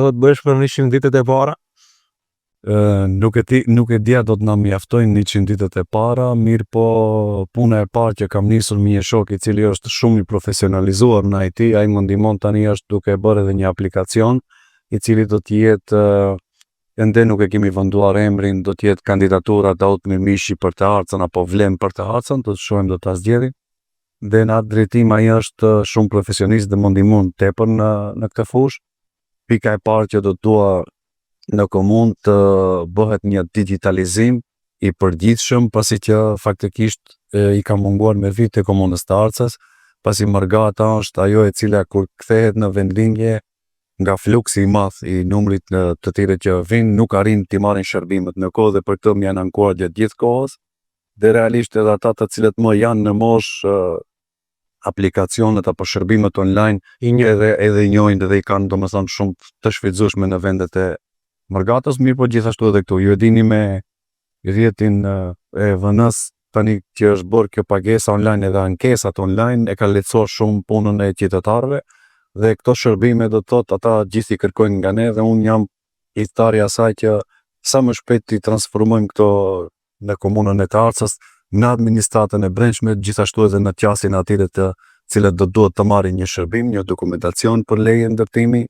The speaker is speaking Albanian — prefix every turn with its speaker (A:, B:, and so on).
A: Do të bësh për 100 ditët e para?
B: Nuk e dia do të na mjaftojnë 100 ditët e para, mirë po puna e parë që kam nisur me një shok i cili është shumë i profesionalizuar në IT, ai më ndihmon tani është duke bërë edhe një aplikacion i cili do të jetë ende nuk e kemi venduar emrin, do të jetë kandidatura Daud Mirmishi për të ardhshëm apo vlem për të ardhshëm, do të shohim do ta zgjedhim. Dhe në atë drejtim ai është shumë profesionist dhe më ndihmon tepër në këtë fushë. Pika e parë që do të dua në komunë të bëhet një digitalizim i përgjithshëm, pasi që faktikisht i ka munguar me vite komunës të Arcës, pasi Margata është ajo e cila kur kthehet në vendlinje nga fluksi i madh i numrit të tyre që vinë, nuk arrin të marrin shërbimet në kohë dhe për këtë më janë ankuar gjatë gjithë kohës. Dhe realisht edhe ata të cilët më janë në moshë aplikacionet apo shërbimet online edhe i njohin dhe i kanë domethënë shumë të shfrytzueshme në vendet e Margatës, mirë po gjithashtu edhe këtu. Ju e dini me rrjetin e VN-s tani që është bërë kjo pagesa online edhe ankesat online e ka lehtësuar shumë punën e qytetarëve dhe këto shërbime do të thotë ata gjithë i kërkojnë nga ne dhe unë jam hidhtari i asaj që sa më shpejt i transformojmë këto në komunën e të Arcës, në administratën e brendshme, gjithashtu edhe në qasjen e atyre të cilët do duhet të marrin një shërbim, një dokumentacion për leje ndërtimi,